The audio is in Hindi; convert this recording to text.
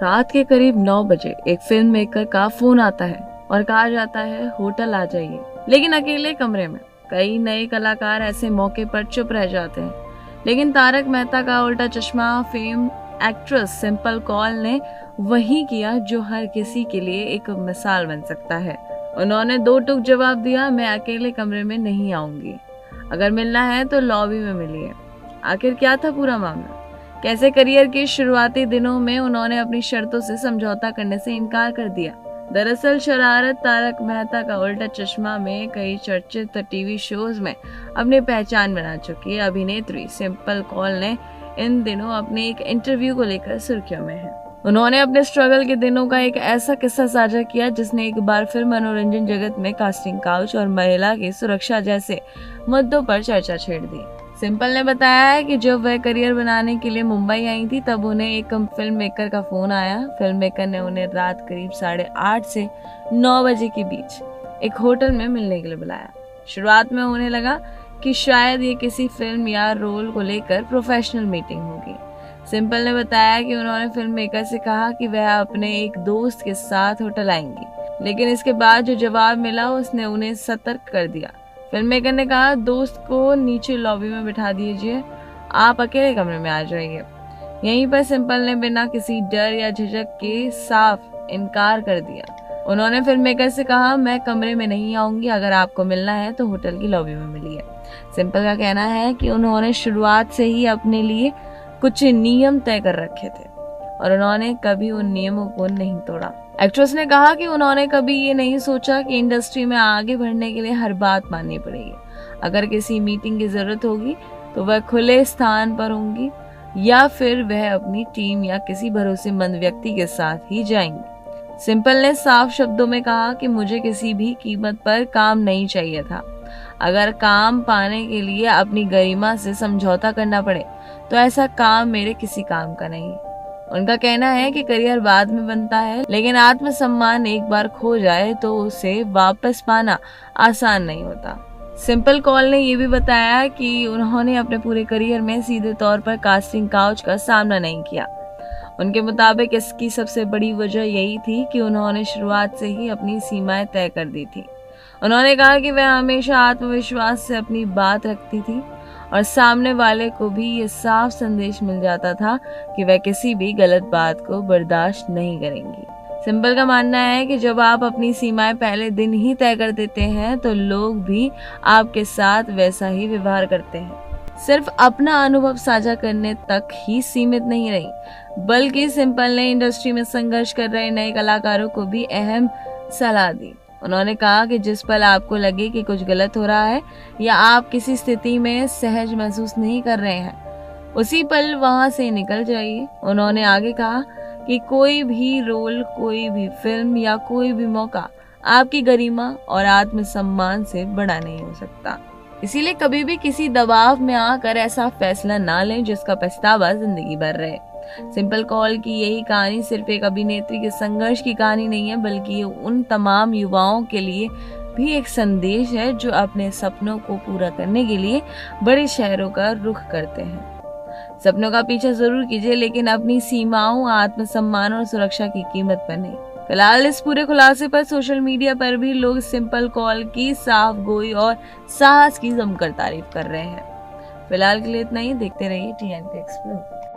रात के करीब 9 बजे एक फिल्म मेकर का फोन आता है और कहा जाता है होटल आ जाइए, लेकिन अकेले कमरे में। कई नए कलाकार ऐसे मौके पर चुप रह जाते हैं, लेकिन तारक मेहता का उल्टा चश्मा फेम एक्ट्रेस सिंपल कौल ने वही किया जो हर किसी के लिए एक मिसाल बन सकता है। उन्होंने दो टूक जवाब दिया, मैं अकेले कमरे में नहीं आऊंगी, अगर मिलना है तो लॉबी में मिलिए। आखिर क्या था पूरा मामला? कैसे करियर के शुरुआती दिनों में उन्होंने अपनी शर्तों से समझौता करने से इनकार कर दिया? दरअसल शरारत तारक मेहता का उल्टा चश्मा में कई चर्चित टीवी शोज में अपनी पहचान बना चुकी अभिनेत्री सिंपल कौल ने इन दिनों अपने एक इंटरव्यू को लेकर सुर्खियों में है। उन्होंने अपने स्ट्रगल के दिनों का एक ऐसा किस्सा साझा किया जिसने एक बार फिर मनोरंजन जगत में कास्टिंग काउच और महिला की सुरक्षा जैसे मुद्दों पर चर्चा छेड़ दी। सिंपल ने बताया है कि जब वह करियर बनाने के लिए मुंबई आई थी तब उन्हें एक फिल्म मेकर का फोन आया। फिल्म मेकर ने उन्हें रात करीब 8:30 से 9 बजे के बीच एक होटल में मिलने के लिए बुलाया। शुरुआत में उन्हें लगा कि शायद ये किसी फिल्म या रोल को लेकर प्रोफेशनल मीटिंग होगी। सिंपल ने बताया कि उन्होंने फिल्म मेकर से कहा कि वह अपने एक दोस्त के साथ होटल आएंगी, लेकिन इसके बाद जो जवाब मिला उसने उन्हें सतर्क कर दिया। फिल्म मेकर ने कहा, दोस्त को नीचे लॉबी में बिठा दीजिए, आप अकेले कमरे में आ जाइए। यहीं पर सिंपल ने बिना किसी डर या झिझक के साफ इनकार कर दिया। उन्होंने फिल्म मेकर से कहा, मैं कमरे में नहीं आऊंगी, अगर आपको मिलना है तो होटल की लॉबी में मिलिए। सिंपल का कहना है कि उन्होंने शुरुआत से ही अपने लिए कुछ नियम तय कर रखे थे और उन्होंने कभी उन नियमों को नहीं तोड़ा। एक्ट्रेस ने कहा कि उन्होंने कभी ये नहीं सोचा कि इंडस्ट्री में आगे बढ़ने के लिए हर बात माननी पड़ेगी। अगर किसी मीटिंग की जरूरत होगी तो वह खुले स्थान पर होंगी या फिर वह अपनी टीम या किसी भरोसेमंद व्यक्ति के साथ ही जाएंगी। सिंपल ने साफ शब्दों में कहा कि मुझे किसी भी कीमत पर काम नहीं चाहिए था। अगर काम पाने के लिए अपनी गरिमा से समझौता करना पड़े तो ऐसा काम मेरे किसी काम का नहीं। उनका कहना है कि करियर बाद में बनता है, लेकिन आत्मसम्मान एक बार खो जाए तो उसे वापस पाना आसान नहीं होता। सिंपल कौल ने यह भी बताया कि उन्होंने अपने पूरे करियर में सीधे तौर पर कास्टिंग काउच का सामना नहीं किया। उनके मुताबिक इसकी सबसे बड़ी वजह यही थी कि उन्होंने शुरुआत से ही अपनी सीमाएं तय कर दी थी। उन्होंने कहा कि वह हमेशा आत्मविश्वास से अपनी बात रखती थी और सामने वाले को भी ये साफ संदेश मिल जाता था कि वह किसी भी गलत बात को बर्दाश्त नहीं करेंगी। सिंपल का मानना है कि जब आप अपनी सीमाएं पहले दिन ही तय कर देते हैं तो लोग भी आपके साथ वैसा ही व्यवहार करते हैं। सिर्फ अपना अनुभव साझा करने तक ही सीमित नहीं रही, बल्कि सिंपल ने इंडस्ट्री में संघर्ष कर रहे नए कलाकारों को भी अहम सलाह दी। उन्होंने कहा कि जिस पल आपको लगे कि कुछ गलत हो रहा है या आप किसी स्थिति में सहज महसूस नहीं कर रहे हैं, उसी पल वहां से निकल जाइए। उन्होंने आगे कहा कि कोई भी रोल, कोई भी फिल्म या कोई भी मौका आपकी गरिमा और आत्मसम्मान से बड़ा नहीं हो सकता। इसीलिए कभी भी किसी दबाव में आकर ऐसा फैसला ना लें जिसका पछतावा जिंदगी भर रहे। सिंपल कौल की यही कहानी सिर्फ एक अभिनेत्री के संघर्ष की कहानी नहीं है, बल्कि ये उन तमाम युवाओं के लिए भी एक संदेश है जो अपने सपनों को पूरा करने के लिए बड़े शहरों का रुख करते हैं। सपनों का पीछा जरूर कीजिए, लेकिन अपनी सीमाओं, आत्मसम्मान और सुरक्षा की कीमत पर नहीं। फिलहाल इस पूरे खुलासे पर सोशल मीडिया पर भी लोग सिंपल कौल की साफ गोई और साहस की जमकर तारीफ कर रहे हैं। फिलहाल के लिए इतना ही। देखते रहिए TNT एक्सप्लोर।